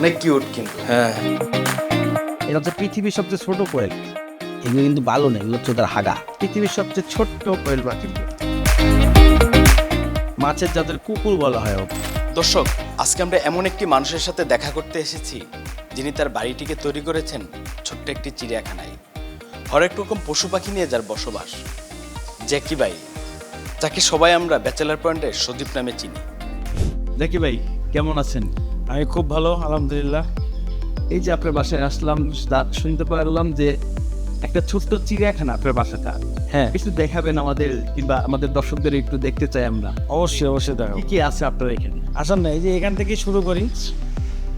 অনেক কিউট কিন্তু। হ্যাঁ, এটা হচ্ছে পৃথিবীর সবচেয়ে ছোট কোয়েল। এগুলো কিন্তু ভালো না, এগুলো হচ্ছে তার হাগা। পৃথিবীর সবচেয়ে ছোট্ট কোয়েল পাখি, মাছের জাতের কুকুর বলা হয় ওকে। দর্শক, আজকে আমরা এমন একটি মানুষের সাথে দেখা করতে এসেছি যিনি তার বাড়িটিকে তৈরি করেছেন ছোট্ট একটি চিড়িয়াখানায়। হরেক রকম পশু পাখি নিয়ে যার বসবাস। জ্যাকি ভাই, যাকে সবাই আমরা ব্যাচেলার পয়েন্টের সজীব নামে চিনি। দেখি ভাই, কেমন আছেন? আমি খুব ভালো, আলহামদুলিল্লাহ। এই যে আপনার বাসায় আসলাম, শুনতে পারলাম যে একটা ছোট্ট চিড়িয়াখানা আপনার বাসাটা। হ্যাঁ, কিছু দেখাবেন আমাদের, কিংবা আমাদের দর্শকদের একটু দেখতে চাই আমরা। অবশ্যই অবশ্যই দেখো। কি কি আছে আপনার এখানে? আসেন না, এই যে এখান থেকে শুরু করি।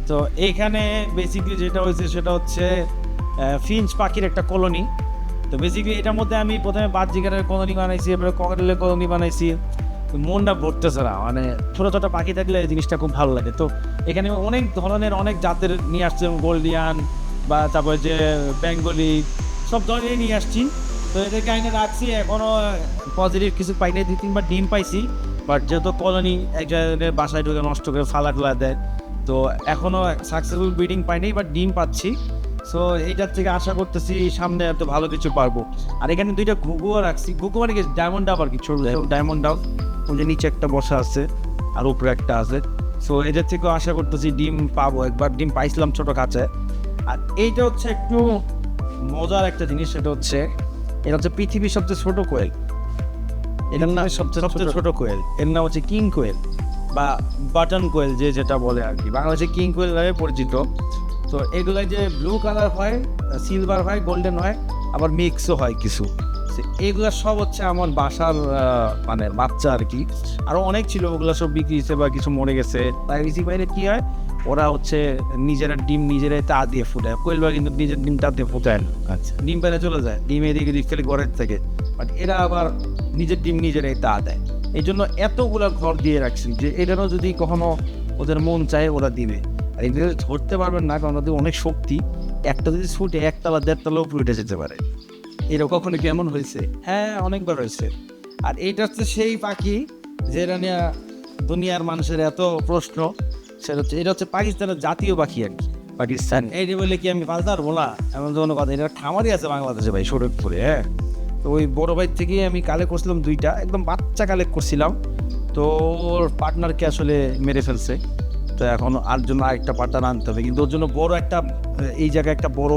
তো এইখানে বেসিক্যালি যেটা হয়েছে সেটা হচ্ছে ফিঞ্চ পাখির একটা কলোনি। তো বেসিক্যালি এটার মধ্যে আমি প্রথমে বাজজিগারের কলোনি বানাইছি, এরপরে ককাটেলের কলোনি বানাইছি। তো মনটা ভরতেছে না, মানে ছোটো ছোটো পাখি থাকলে এই জিনিসটা খুব ভালো লাগে। তো এখানে অনেক ধরনের অনেক জাতের নিয়ে আসছে, গোল্ডিয়ান বা তারপরে যে বেঙ্গলি, সব ধরনের নিয়ে আসছি। তো এদেরকে আইনে রাখছি, এখনও পজিটিভ কিছু পাই নাই। 2-3বার ডিম পাইছি, বাট যেহেতু কলোনি এক জায়গায় বাসায় ঢুকে নষ্ট করে ফালা টুলা দেয়, তো এখনও সাকসেসফুল ব্রিডিং পাইনি, বাট ডিম পাচ্ছি। সো এইটার থেকে আশা করতেছি সামনে এত ভালো কিছু পারবো। আর এখানে 2টা ঘুঘুও রাখছি। ঘুঘু মানে কি, ডায়মন্ড ডাব আর কি, ছোট ডায়মন্ড ডাব। ওদের নিচে একটা বসা আছে আর উপরে একটা আছে। সো এদের থেকেও আশা করতেছি ডিম পাবো। একবার ডিম পাইছিলাম ছোটো কাছে। আর এইটা হচ্ছে একটু মজার একটা জিনিস, সেটা হচ্ছে এটা হচ্ছে পৃথিবীর সবচেয়ে ছোট কোয়েল। এটার নাম সবচেয়ে ছোট কোয়েল, এর নাম হচ্ছে কিং কোয়েল বা বাটন কোয়েল, যে যেটা বলে আর কি। বাংলাদেশে কিং কোয়েল নামে পরিচিত। তো এগুলো যে ব্লু কালার হয়, সিলভার হয়, গোল্ডেন হয়, আবার মিক্সও হয় কিছু। এগুলো সব হচ্ছে আমার বাসার মানে বাচ্চা আর কি। আরও অনেক ছিল, ওগুলো সব বিক্রি হয়েছে বা কিছু মরে গেছে। তাই বেশি বাইরে কী হয়, ওরা হচ্ছে নিজেরা ডিম নিজেরাই তা দিয়ে ফুটায়। কোয়েলরা কিন্তু নিজের ডিম তা দিয়ে ফুটায় না। আচ্ছা, ডিম পেলে চলে যায়, ডিম এদিকে দিক খেলে ঘরের থেকে। বাট এরা আবার নিজের ডিম নিজেরাই তা দেয়। এই জন্য এতগুলো ঘর দিয়ে রাখছি যে এটারও যদি কখনো ওদের মন চায় ওরা দিবে। আর এদের ধরতে পারবেন না, কারণ ওদের অনেক শক্তি। একটা যদি ছুটে 1তলা 1.5তলা উপরে উঠে যেতে পারে। এটা কখনো কেমন হয়েছে? হ্যাঁ, অনেকবার হয়েছে। আর এটা হচ্ছে সেই পাখি যেটা নিয়ে দুনিয়ার মানুষের এত প্রশ্ন। সেটা হচ্ছে, এটা হচ্ছে পাকিস্তানের জাতীয় পাখি আর কি। পাকিস্তান। এই যে বলে কি আমি পালতে পারবো না, এমন তো কোনো কথা। এটা খামারই আছে বাংলাদেশে ভাই, শরীয়তপুরে। হ্যাঁ, তো ওই বড় ভাই থেকেই আমি কালেক্ট করছিলাম 2টা, একদম বাচ্চা কালেক্ট করছিলাম। তো ওর পার্টনারকে আসলে মেরে ফেলছে। তো এখন আর জন্য আরেকটা পার্টনার আনতে হবে, কিন্তু ওর জন্য বড় একটা এই জায়গায় একটা বড়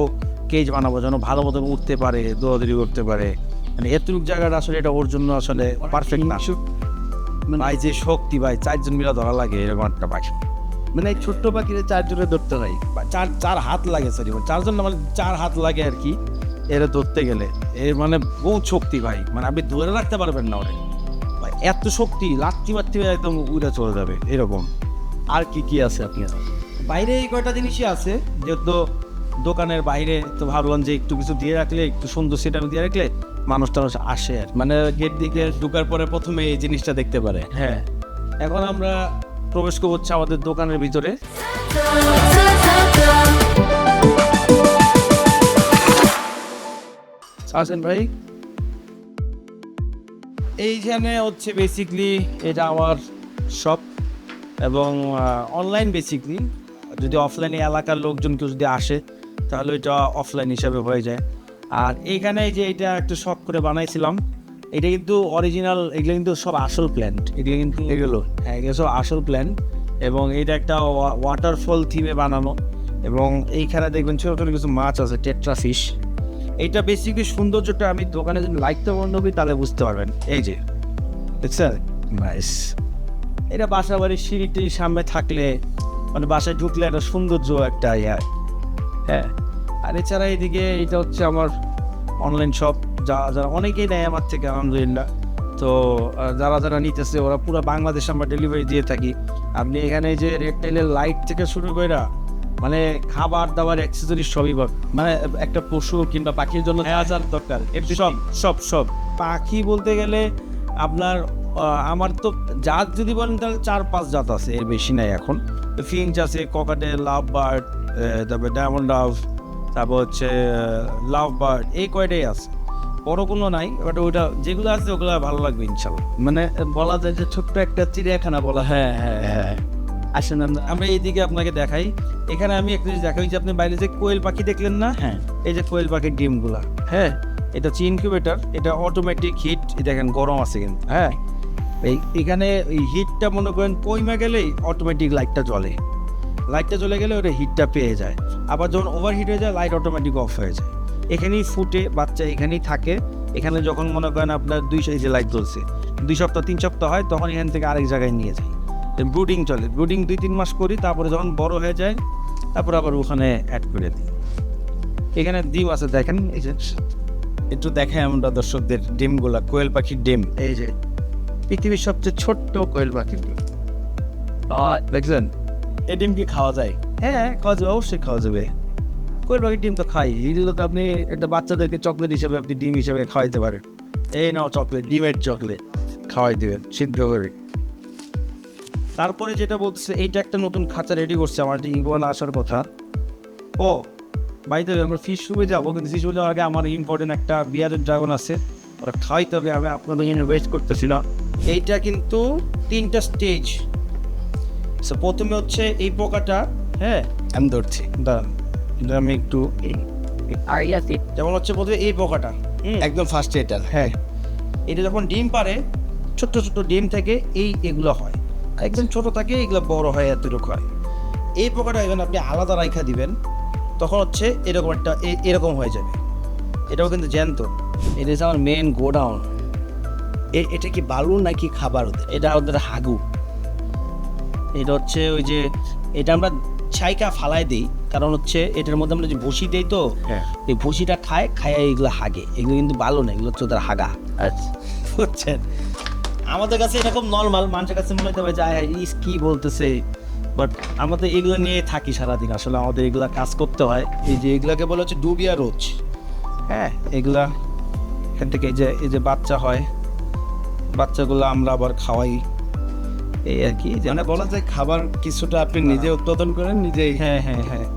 কেজ বানাবো, যেন ভালো মতন উঠতে পারে, দৌড়াদৌড়ি করতে পারে। মানে এতটুকু জায়গাটা আসলে এটা ওর জন্য আসলে পারফেক্ট না। ভাই যে শক্তি, ভাই 4জন মিলে ধরা লাগে এরকম একটা পাখি। মানে এই ছোট্ট পাখিরে 4 জনে ধরতে হয়। চার হাত লাগে, সরি 4জন না, মানে 4 হাত লাগে আর কি এরা ধরতে গেলে। এর মানে বহুত শক্তি ভাই, মানে আপনি ধরে রাখতে পারবেন না ওরে ভাই, এত শক্তি। লাত্তি মারতে একদম উড়ে চলে যাবে এরকম। আর কি কি আছে আপনার বাইরে এই কয়টা জিনিসই আছে, যেহেতু দোকানের বাইরে। তো ভাবলাম যে একটু কিছু দিয়ে রাখলে, একটু সুন্দর সেটা দিয়ে রাখলে মানুষ টানুষ আসে আর। মানে গেট দিকে ঢোকার পরে প্রথমে এই জিনিসটা দেখতে পারে। হ্যাঁ, এখন আমরা প্রবেশ করবো হচ্ছে আমাদের দোকানের ভিতরে। আসেন ভাই। এইখানে হচ্ছে বেসিকলি এটা আমার শপ, এবং অনলাইন বেসিকলি। যদি অফলাইনে এলাকার লোকজন কেউ যদি আসে, তাহলে এটা অফলাইন হিসাবে হয়ে যায়। আর এইখানে যে এটা একটু শখ করে বানাইছিলাম, এটা কিন্তু অরিজিনাল, এগুলো কিন্তু সব আসল প্ল্যান্ট। এগুলো কিন্তু হ্যাঁ, এগুলো সব আসল প্ল্যান্ট। এবং এটা একটা ওয়াটারফল থিমে বানানো। এবং এইখানে দেখবেন ছোটো ছোটো কিছু মাছ আছে, টেট্রা ফিশ। এইটা বেসিকলি সৌন্দর্যটা আমি দোকানে যদি লাইটটা বন্ধ করি তাহলে বুঝতে পারবেন। এই যে দেখছেন, নাইস। এটা বাসা বাড়ির সিঁড়িটির সামনে থাকলে, মানে বাসায় ঢুকলে একটা সৌন্দর্য একটা হ্যাঁ। আর এছাড়া এইদিকে এটা হচ্ছে আমার অনলাইন শপ, যারা অনেকেই নেয় আমার থেকে, আলহামদুলিল্লাহ। তো যারা যারা নিতেছে ওরা পুরো বাংলাদেশ আমরা ডেলিভারি দিয়ে থাকি। আপনি এখানে যে রেকটেলের লাইট থেকে শুরু করে মানে খাবার দাবার অ্যাক্সেসরি সবই পাবেন। মানে একটা পশু কিংবা পাখির জন্য যা দরকার সব সব সব পাখি বলতে গেলে আপনার আমার তো জাত যদি বলেন তাহলে 4-5 জাত আছে, এর বেশি নাই এখন। ফিঞ্চ আছে, ককাটেল, লাভ বার্ড, তারপরে ডায়মন্ড ডাভ, তারপর হচ্ছে লাভ বার্ড, এই কয়টাই আছে। বড় কোনো নাই, বাট ওইটা যেগুলো আছে ওগুলো ভালো লাগবে ইনশাল্লাহ। মানে বলা যায় যে ছোট্ট একটা চিড়িয়াখানা বলা। হ্যাঁ হ্যাঁ হ্যাঁ। আসেন আমরা এইদিকে আপনাকে দেখাই। এখানে আমি একটা জিনিস দেখাই, যে আপনি বাইরে যে কোয়েল পাখি দেখলেন না, হ্যাঁ এই যে কোয়েল পাখির ডিমগুলা, হ্যাঁ এটা হচ্ছে ইনকিউবেটর, এটা অটোমেটিক হিট, দেখেন গরম আছে কিন্তু, হ্যাঁ এখানে এই হিটটা মনে করেন কমে গেলেই অটোমেটিক লাইটটা জ্বলে, লাইটটা জ্বলে গেলে ওটা হিটটা পেয়ে যায়। আবার যখন ওভার হিট হয়ে যায় লাইট অটোমেটিক অফ হয়ে যায়। এখানেই ফুটে বাচ্চা এখানেই থাকে। এখানে যখন মনে করেন আপনার 2 সাইজে লাইট জ্বলছে, 2 সপ্তাহ 3 সপ্তাহ হয়, তখন এখান থেকে আরেক জায়গায় নিয়ে যায়, ব্রুডিং চলে। ব্রুডিং 2-3 মাস করি, তারপরে যখন বড় হয়ে যায় তারপর আবার ওখানে অ্যাড করে দিই। এখানে ডিম আছে দেখেন, এই যে একটু দেখাই আমরা দর্শকদের ডিমগুলা, কোয়েল পাখির ডিম। এই যে পৃথিবীর সবচেয়ে ছোট্ট কোয়েল পাখি, দেখছেন? এই ডিম কি খাওয়া যায়? হ্যাঁ খাওয়া যাবে, অবশ্যই খাওয়া যাবে। কোয়েল পাখির ডিম তো খাই, এগুলো তো আপনি একটা বাচ্চাদেরকে চকলেট হিসেবে আপনি ডিম হিসেবে খাওয়াইতে পারেন। এই নাও চকলেট, ডিমের চকলেট খাওয়াই দেবেন সিদ্ধ করে। তারপরে যেটা বলতেছে, এইটা একটা নতুন খাঁচা রেডি করছে আমার, ইগুয়ানা আসার কথা। ও বাড়িতে আমরা ফিশ শুবে যাবো, কিন্তু ফিশ শুবে যাওয়ার আগে আমার ইম্পর্টেন্ট একটা বিয়ারের ড্রাগন আছে, ওরা খাওয়াইতে হবে। আমি আপনাদের এখানে ওয়েস্ট করতেছি না। এইটা কিন্তু 3টা স্টেজ। প্রথমে হচ্ছে এই পোকাটা, হ্যাঁ আমি ধরছি। দাঁড়ান, এটা আমি একটু যেমন হচ্ছে প্রথমে এই পোকাটা, একদম ফার্স্ট এটার। হ্যাঁ এটা যখন ডিম পারে, ছোট্ট ছোট্ট ডিম থেকে এগুলো হয়, একদম ছোট থাকে, এগুলো বড় হয় এতটুকু হয়। এই পোকাটা যখন আপনি আলাদা রাইখা দিবেন, তখন হচ্ছে এরকম একটা এরকম হয়ে যাবে। এটাও কিন্তু জ্যান্ত। এটা হচ্ছে আমার মেন গোডাউন। এটা কি বালু নাকি খাবার ওদের? এটা ওদের হাগু। এটা হচ্ছে ওই যে, এটা আমরা ছাইকা ফালাই দিই, কারণ হচ্ছে এটার মধ্যে আমরা যে ভুসি দিই, তো হ্যাঁ এই ভুসিটা খায় এগুলো হাগে। এগুলো কিন্তু ভালো না, এগুলো হচ্ছে ওদের হাগা, আচ্ছা বুঝছেন? আমাদের কাছে এরকম নর্মাল, মানুষের কাছে মনে হতে পারে যে ইস কি বলতেছে, বাট আমাদের এগুলো নিয়ে থাকি সারাদিন। আসলে আমাদের এগুলা কাজ করতে হয়। এই যে এগুলাকে বলা হচ্ছে ডুবিয়া রোজ, হ্যাঁ এগুলা এখান থেকে এই যে বাচ্চা হয়, বাচ্চাগুলো আমরা আবার খাওয়াই, এই আর কি। মানে বলা যায় খাবার কিছুটা আপনি নিজে উৎপাদন করেন নিজেই। হ্যাঁ হ্যাঁ হ্যাঁ,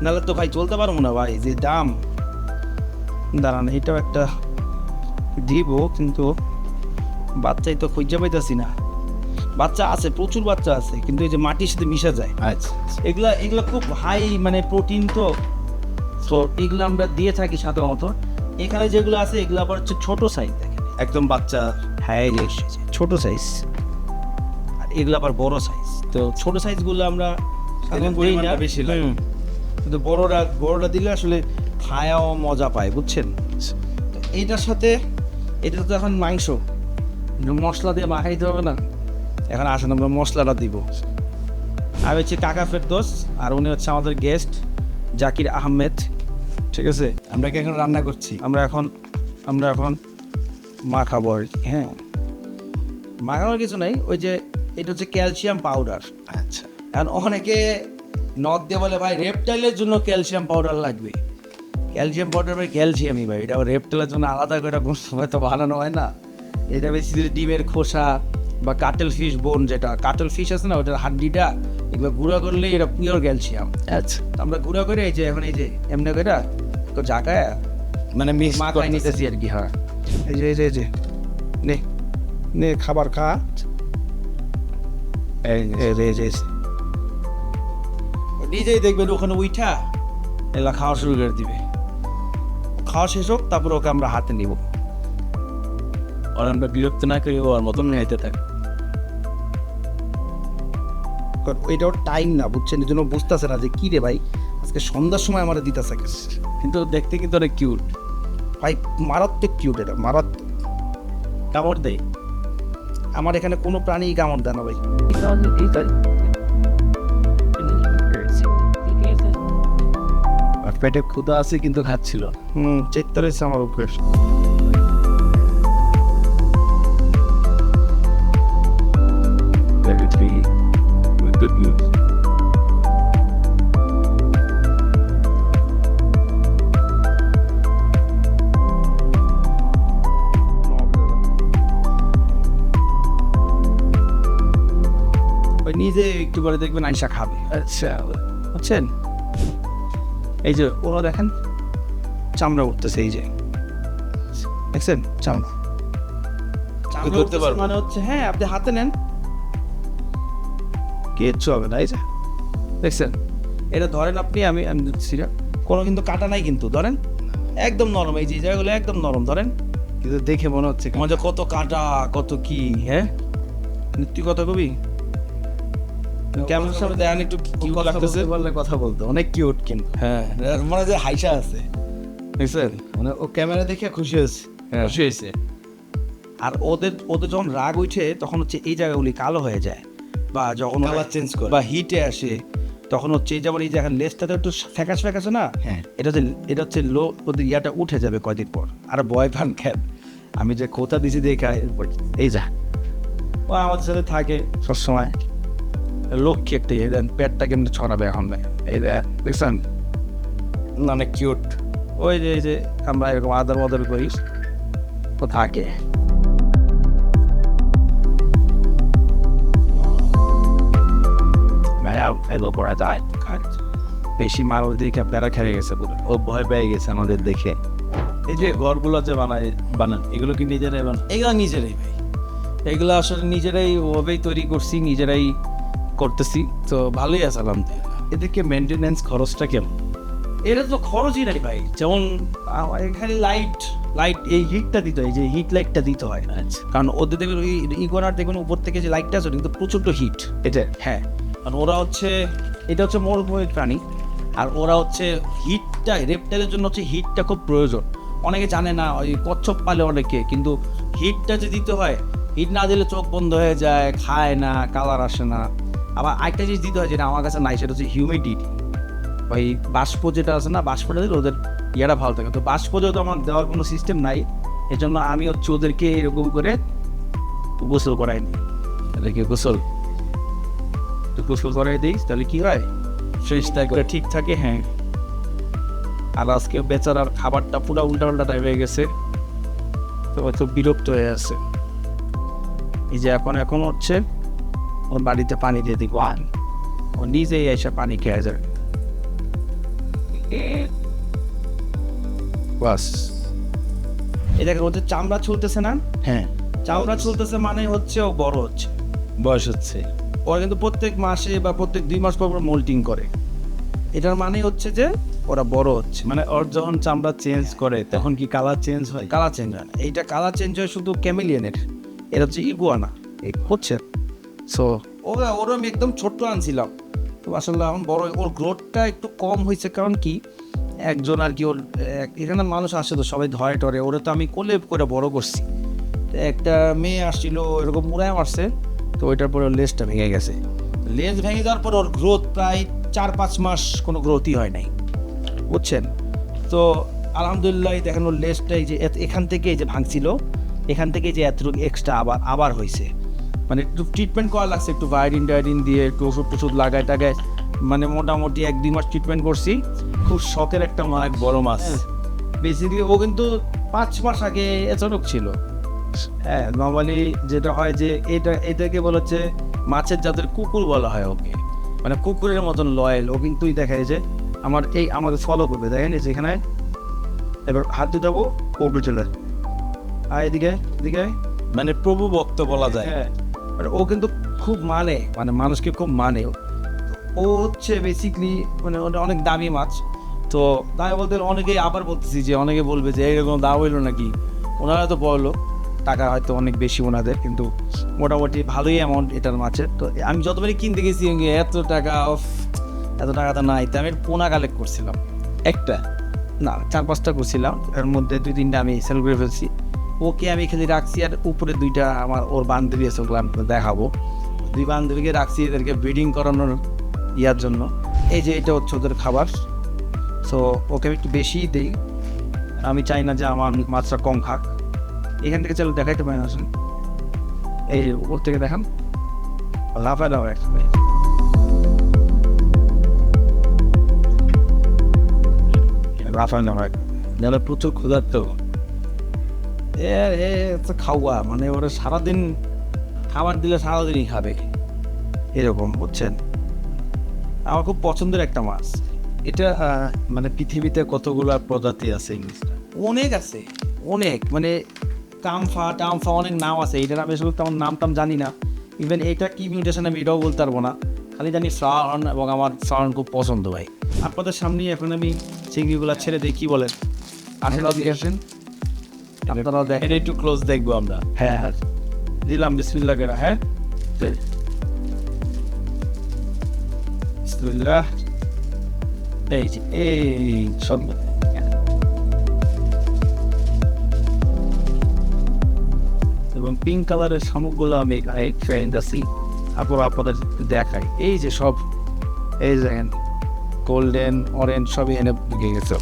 নাহলে তো ভাই চলতে পারবো না ভাই, যে দাম। দাঁড়ান, এটাও একটা দিব, কিন্তু বাচ্চাই তো খুঁজে পাইতেছি না। বাচ্চা আছে, প্রচুর বাচ্চা আছে, কিন্তু এই যে মাটির সাথে মিশে যায়। আচ্ছা এগুলা খুব হাই মানে প্রোটিন, তো এগুলো আমরা দিয়ে থাকি সাধারণত। এখানে যেগুলো আছে এগুলো আবার হচ্ছে ছোট সাইজ, দেখেন একদম বাচ্চা। হ্যাঁ এই যে ছোট সাইজ, আর এগুলো আবার বড় সাইজ। তো ছোট সাইজগুলো আমরা সাধারণত দিই না, পরিমাণটা বেশি লাগে। কিন্তু বড়রা দিলে আসলে খায়াও মজা পায়, বুঝছেন? তো এইটার সাথে এটা তো এখন মাংস, মশলা দিয়ে মাখাইতে হবে না। এখন আসুন আমরা মশলাটা দিব। আমি হচ্ছে কাকা ফেরদৌস, আর উনি হচ্ছে আমাদের গেস্ট জাকির আহমেদ, ঠিক আছে? আমরা কি এখন রান্না করছি? আমরা এখন মাখাবো আর কি। হ্যাঁ মাখানোর কিছু নাই, ওই যে এটা হচ্ছে ক্যালসিয়াম পাউডার। আচ্ছা এখন অনেকে নদ দিয়ে বলে ভাই রেপটাইলের জন্য ক্যালসিয়াম পাউডার লাগবে। ক্যালসিয়াম পাউডার ভাই ক্যালসিয়ামই ভাই, এটা রেপটাইলের জন্য আলাদা করে কোনো সময় তো বানানো হয় না। এটা বেশিরভাগ ডিমের খোসা বা কাটেল ফিশ বোন, যেটা কাটেল ফিশ আছে না, ওটার হাড্ডিটা, এগুলো গুঁড়া করলে এটা পিওর ক্যালসিয়াম। আচ্ছা আমরা গুঁড়া করে এই যে এখন এই যে এমনি করে তো জাকায় মানে মিক্স মাখাই নিতেছি আর কি। হ্যাঁ এই যে নে খাবার খা। নিজেই দেখবেন ওখানে উইঠা এগুলা খাওয়া শুরু করে দিবে। খাওয়া শেষ হোক, তারপর ওকে আমরা হাতে নিব। আর আমরা বিরক্ত না করি ওর মতন খাইতে থাকি। এটাও টাইম না, বুঝছেন? এই জন্য বুঝতেছে না যে কি রে ভাই আজকে সন্ধ্যার সময় আমার দিতেছে। কিন্তু দেখতে কিন্তু অনেক কিউট ভাই, মারাত্মক কিউট, এটা মারাত্মক। কামড় দেয়। আমার এখানে কোনো প্রাণী কামড় দেয় না ভাই। আর পেটে ক্ষুধা আছে কিন্তু খাচ্ছিল। চেষ্টা রয়েছে আমার উপরে। ওই নিজে একটু করে দেখবেন আইসা খাবে। আচ্ছা বুঝছেন? এই যে ওরা দেখেন চামড়া উঠতেছে, এই যে দেখছেন চামড়া ধরতে পারবো মানে হচ্ছে, হ্যাঁ আপনি হাতে নেন, কিচ্ছু হবে না। এই যে দেখছেন, এটা ধরেন আপনি, আমি আমি দিচ্ছি না, কোনো কিন্তু কাটা নাই কিন্তু, ধরেন একদম নরম, এই যে এই জায়গাগুলো একদম নরম, ধরেন কিন্তু দেখে মনে হচ্ছে মজা কত কাটা কত কি। হ্যাঁ তুই কথা কবি ক্যামেরার সামনে দেখেন একটু কি লাগতেছে, বললে কথা বলতো অনেক কিউট, কিন্তু হ্যাঁ মনে হয় যে হাইসা আছে, দেখছেন মানে ও ক্যামেরা দেখে খুশি হয়েছে। খুশি হয়েছে। আর ওদের ওদের যখন রাগ উঠে তখন হচ্ছে এই জায়গাগুলি কালো হয়ে যায়, বা যখন Colour change করে। বা হিটে আসে তখন হচ্ছে এই যেমন এই জায়গায় লেজটাতে একটু ফ্যাকাশ ফ্যাকাশে না, হ্যাঁ। এটা হচ্ছে লো, ওদের ইয়াটা উঠে যাবে কয়দিন পর। আর ভয় পান খেত, আমি যে কোথা দিছি দেখা এই যা, ও আমাদের সাথে থাকে সবসময়, লক্ষ্মী একটা ইয়ে দেন, পেটটা কেমন ছড়াবে এখন না, এই দেখ দেখছেন অনেক কিউট। ওই যে এই যে আমরা এরকম আদর মদর করি, ও থাকে। করা যায়, বেশি মানুষ দেখে প্যারা খেয়ে গেছে পুরো, ও ভয় পেয়ে গেছে আমাদের দেখে। এই যে ঘরগুলো যে বানান এগুলো কি নিজেরাই বানান? এগুলো নিজেরাই ভাই, এগুলো আসলে নিজেরাই ওভাবেই তৈরি করছি, নিজেরাই করতেছি, তো ভালোই আছে আলহামদুলিল্লাহ। এদেরকে মেনটেনেন্স খরচটা কেমন? এটা তো খরচই নাই ভাই, যেমন এখানে লাইট এই হিটটা দিতে হয়, যে হিট লাইটটা দিতে হয়, আচ্ছা, কারণ ওদের দেখবেন ওই ইগোনার দেখবেন উপর থেকে যে লাইটটা আছে কিন্তু প্রচণ্ড হিট। এটা হ্যাঁ, কারণ ওরা হচ্ছে, এটা হচ্ছে মরুভূমির প্রাণী, আর ওরা হচ্ছে হিটটা, রেপটাইলের জন্য হচ্ছে হিটটা খুব প্রয়োজন। অনেকে জানে না, ওই কচ্ছপ পালে অনেকে, কিন্তু হিটটা যে দিতে হয়, হিট না দিলে চোখ বন্ধ হয়ে যায়, খায় না, কালার আসে না। আবার আরেকটা জিনিস দিতে হয় যেটা আমার কাছে নাই, সেটা হচ্ছে হিউমিডিটি, ওই বাষ্প যেটা আছে না, বাষ্পটা দিলে ওদের ইয়াটা ভালো থাকে। তো বাষ্প যেহেতু আমার দেওয়ার কোনো সিস্টেম নাই, এজন্য আমি হচ্ছে ওদেরকে এরকম করে গোসল করাই দিই, এদেরকে গোসল গোসল করাই দিই, তাহলে কি হয়, ফ্রেশটা একটা ঠিক থাকে। হ্যাঁ, আর আজকে বেচারার খাবারটা পুরো উল্টা উল্টা টাইপ হয়ে গেছে, তো হয়তো বিরক্ত হয়ে আছে। এই যে এখন হচ্ছে ওর বাড়িতে পানি দিয়ে দিব, ও নিজেই এসে পানি খেয়ে যাবে, বাস। এই দেখেন ওদের চামড়া ছুলতেছে না, হ্যাঁ, চামড়া ছুলতেছে মানে হচ্ছে ও বড় হচ্ছে। বয়স হচ্ছে। ওরা কিন্তু প্রত্যেক মাসে বা প্রত্যেক 2 মাস পর পর মোল্টিং করে, এটার মানে হচ্ছে যে ওরা বড় হচ্ছে। মানে ওর যখন চামড়া চেঞ্জ করে তখন কি কালার চেঞ্জ হয়? কালার চেঞ্জ হয় না, এইটা কালার চেঞ্জ হয় শুধু ক্যামেলিয়নের, এটা হচ্ছে ইগুয়ানা হচ্ছে। সো ওরা আমি একদম ছোট্ট আনছিলাম, তো আসলে এখন বড়, ওর গ্রোথটা একটু কম হয়েছে, কারণ কি একজন আর কি ওর এখানে মানুষ আসে তো সবাই ধরে টরে, ওরা তো আমি কোলে করে বড় করছি। তো একটা মেয়ে আসছিল এরকম উড়ায় মারছে, তো ওইটার পরে ওর লেজটা ভেঙে গেছে। লেজ ভেঙে যাওয়ার পর ওর গ্রোথ প্রায় 4-5 মাস কোনো গ্রোথই হয় নাই, বুঝছেন। তো আলহামদুলিল্লাহ দেখেন ওর লেজটা এই যে এখান থেকে এই যে ভাঙছিল, এখান থেকে যে এতটুকু এক্সট্রা আবার হয়েছে, মানে একটু ট্রিটমেন্ট করা লাগছে, একটু ভায়োডিন টায়োডিন দিয়ে একটু ওষুধ টষুধ লাগায় টাগায়, মানে মোটামুটি 1-2 মাস ট্রিটমেন্ট করছি। খুব শখের একটা অনেক বড় মাছ। বেসিক্যালি ও কিন্তু 5 মাস আগে এতটুক ছিল। হ্যাঁ, নর্মালি যেটা হয় যে এটাকে বলা হচ্ছে মাছের জাতের কুকুর বলা হয় ওকে, মানে কুকুরের মতন লয়াল ও। কিন্তু দেখায় যে আমাকে ফলো করবে, দেখেন এই যেখানে এবার হাত দিতাবো করবে চলে, আর এদিকে মানে প্রভু ভক্ত বলা যায়। হ্যাঁ, মানে ও কিন্তু খুব মানে মানুষকে খুব মানে। ও হচ্ছে বেসিক্যালি মানে ওটা অনেক দামি মাছ। তো তাই বলতে অনেকেই আবার বলতেছি যে অনেকে বলবে যে এরকম দাম হইলো নাকি, ওনারা তো বড় লোক, টাকা হয়তো অনেক বেশি ওনাদের, কিন্তু মোটামুটি ভালোই অ্যামাউন্ট এটার মাছের। তো আমি যতবারই কিনতে গেছি এত টাকা তো নাই, তো আমি পোনা কালেক্ট করছিলাম, একটা না 4-5টা করছিলাম, এর মধ্যে 2-3টা আমি সেল করে ফেলছি। ওকে আমি খালি রাখছি, আর উপরে 2টা আমার ওর বান্ধবী আছে, ওগুলো আমি দেখাবো। 2 বান্ধবীকে রাখছি এদেরকে ব্রিডিং করানোর ইয়ার জন্য। এই যে এটা হচ্ছে ওদের খাবার, সো ওকে আমি একটু বেশিই দিই, আমি চাই না যে আমার মাছটা কম খাক। এখান থেকে চলো দেখাইতে পারেন, আসেন এই ওর থেকে দেখান, লাফায় লাফায় যারা প্রচুর ক্ষুধার্ত। খাওয়া মানে ওরা সারাদিন খাবার দিলে সারাদিনই খাবে এরকম, বুঝছেন। আমার খুব পছন্দের একটা মাছ এটা মানে পৃথিবীতে কতগুলো প্রজাতি আছে ইংলিশটা? অনেক আছে, অনেক, মানে কামফা অনেক নাম আছে। এটার আমি আসলে তেমন নাম টাম জানি না, ইভেন এটা কি মিউটেশন আমি এটাও বলতে পারবো না, খালি জানি ফ্লাওয়ার এবং আমার ফ্লাওয়ার খুব পছন্দ ভাই। আপনাদের সামনেই এখন আমি চিংড়িগুলো ছেড়ে দিই, কি বলেন? আসেন ওদিকে আসেন, আপনারাও দেখেন, একটু ক্লোজ দেখবো আমরা। হ্যাঁ হ্যাঁ, দিলাম বিসমিল্লাহ করে। হ্যাঁ বিসমিল্লাহ। এই যে এই সব এবং পিঙ্ক কালারের শামুকগুলো আমি এখানে ফ্রেন্ড আছি, আপনাদের দেখাই। এই যে সব, এই দেখেন গোল্ডেন অরেঞ্জ সবই এনে ঢুকে গেছে।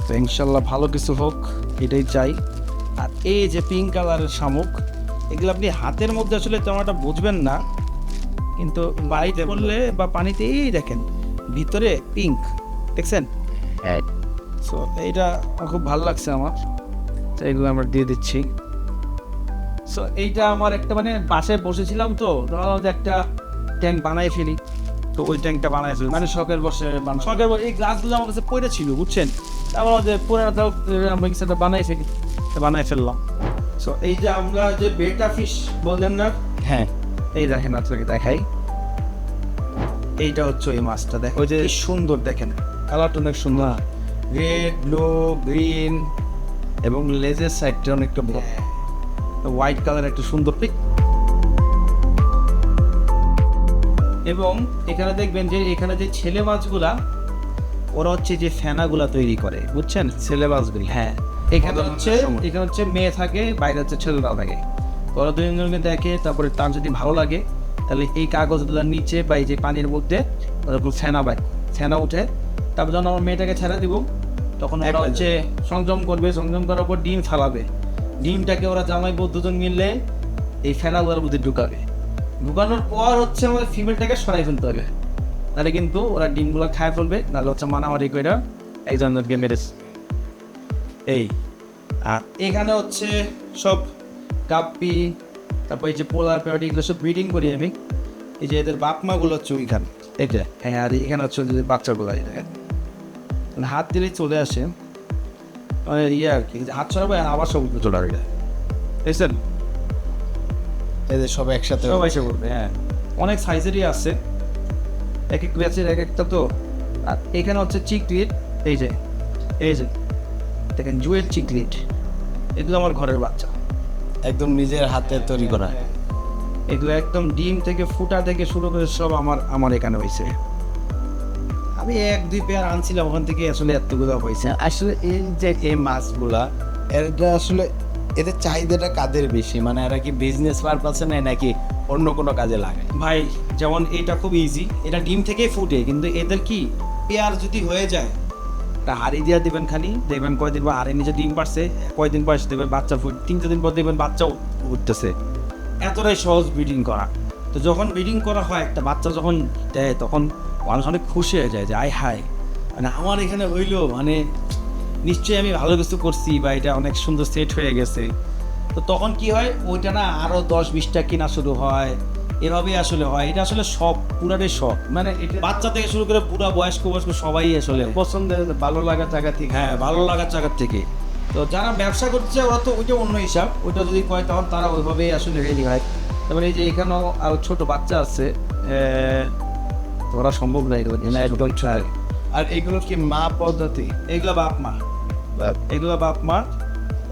তো ইনশাল্লাহ ভালো কিছু হোক, এটাই চাই। আর এই যে পিঙ্ক কালারের শামুক, এগুলো আপনি হাতের মধ্যে আসলে তেমন একটা বুঝবেন না, কিন্তু বাড়িতে বললে বা পানিতে এই দেখেন ভিতরে পিঙ্ক, দেখছেন? সো এইটা খুব ভালো লাগছে আমার, তো এগুলো আমরা দিয়ে দিচ্ছি। সো এইটা আমার একটা মানে বাসায় বসেছিলাম, তো ধরলাম যে একটা ট্যাঙ্ক বানাই ফেলি, তো ওই ট্যাঙ্কটা বানাই ফেলি, মানে শখের বসে শখের বসে। এই গ্লাসগুলো আমার কাছে পড়ে ছিল, বুঝছেন? তারপর যে পুরাটাও আমরা কিছু একটা বানাই ফেলি, বানাই ফেললাম। সো এই যে আমরা যে বেটা ফিশ বললেন না, হ্যাঁ এই দেখেন আপনাকে দেখাই, এইটা হচ্ছে ওই মাছটা। দেখ ওই যে সুন্দর, দেখেন কালারটা অনেক সুন্দর, রেড ব্লু গ্রিন, এবং লেজের সাইডটা অনেকটা হোয়াইট কালার, একটা সুন্দর পিক। এবং এখানে দেখবেন যে এখানে যে ছেলে মাছগুলা, ওরা হচ্ছে যে ফেনাগুলা তৈরি করে, বুঝছেন? ছেলে মাছগুলি, হ্যাঁ। এখানে হচ্ছে মেয়ে থাকে, বাইরে হচ্ছে ছেলেরা থাকে। ওরা দুজনকে দেখে, তারপরে তার যদি ভালো লাগে তাহলে এই কাগজগুলোর নিচে বা এই যে পানির মধ্যে ফেনা উঠে, তারপর যখন আমার মেয়েটাকে ছেড়ে দিব, তখন ওরা হচ্ছে সংযম করবে, সংযম করার পর ডিম ফালাবে। ডিমটাকে ওরা জামাই বউ দুজন মিললে এই ফেনাগুলোর মধ্যে ঢুকাবে। ঢুকানোর পর হচ্ছে আমাদের ফিমেলটাকে সরাই ফেলতে হবে, তাহলে কিন্তু ওরা ডিমগুলো খায় ফেলবে, নাহলে হচ্ছে মানামারি করে একজনকে মেরেছে। এই আর এখানে হচ্ছে সব কাপ্পি, তারপর এই যে পোলার প্যারট, এগুলো সব ব্রিডিং করি আমি। এই যে এদের বাপমাগুলো হচ্ছে ওইখানে, এটা হ্যাঁ। আর এখানে হচ্ছে যে বাচ্চাগুলো, দেখেন হাত দিলেই চলে আসে, মানে ইয়ে আর কি, হাত ছড়াবো আবার সব চলে আসবে, বুঝছেন? এদের সব একসাথে সব এসে করবে, হ্যাঁ। অনেক সাইজেরই আছে, এক এক ব্যাচের এক একটা। তো আর এখানে হচ্ছে চিকলিট, এই যে দেখেন জুয়ের চিকলিট, এগুলো আমার ঘরের বাচ্চা, একদম নিজের হাতে তৈরি করা। এগুলো একদম ডিম থেকে ফুটা থেকে শুরু করে সব আমার এখানে হয়েছে। আমি 1-2 পেয়ার আনছিলাম, ওখান থেকে আসলে এতগুলো হয়েছে। আসলে এই যে এই মাছগুলা, এটা আসলে এদের চাহিদাটা কাদের বেশি? মানে এরা কি বিজনেস পারপাসে নেয় নাকি অন্য কোনো কাজে লাগায়? ভাই যেমন এটা খুব ইজি, এটা ডিম থেকেই ফুটে, কিন্তু এদের কি পেয়ার যদি হয়ে যায়, তা হাড়ি দিয়ে দেবেন, খালি দেখবেন কয়দিন পর হাড়ি নিচে ডিম পারছে, কয়দিন পর দেখবেন বাচ্চা 3-4 দিন পর দেখবেন বাচ্চাও উঠতেছে। এতটাই সহজ ব্রিডিং করা। তো যখন ব্রিডিং করা হয়, একটা বাচ্চা যখন দেয়, তখন মানুষ অনেক খুশি হয়ে যায় যে আয় হায়, মানে আমার এখানে হইলো, মানে নিশ্চয়ই আমি ভালো কিছু করছি, বা এটা অনেক সুন্দর সেট হয়ে গেছে। তো তখন কি হয়, ওইটা না আরও 10-20টা কেনা শুরু হয়, এভাবেই আসলে হয়। এটা আসলে সব পুরাটাই শখ, মানে এটা বাচ্চা থেকে শুরু করে পুরা বয়স্ক সবাই আসলে পছন্দের, ভালো লাগার জায়গা থেকে, হ্যাঁ ভালো লাগার জায়গা থেকে। তো যারা ব্যবসা করছে ওরা তো ওইটা অন্য হিসাব, ওইটা যদি কয় তখন তারা ওইভাবেই আসলে রেডি হয়। তারপরে এই যে এখানেও আরও ছোটো বাচ্চা আছে, ওরা সম্ভব না একদম ট্রাই। আর এগুলো কি মা পদ্ধতি? এগুলো বাপ মা,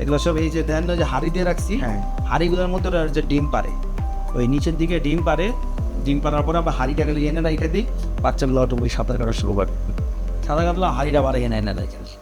এগুলো সব এই যে দেন না যে হাড়ি দিয়ে রাখছি, হ্যাঁ। হাড়িগুলোর মধ্যে ওরা যে ডিম পারে, ওই নিচের দিকে ডিম পারে, ডিম পারার পরে আমরা হাড়িটাকে এনে রেখে দিই, বাচ্চাগুলো ওই সাঁতার কাটা শুরু করে, সাঁতার কাটলে হাড়িটা বাড়ে এনে রেখে দিই।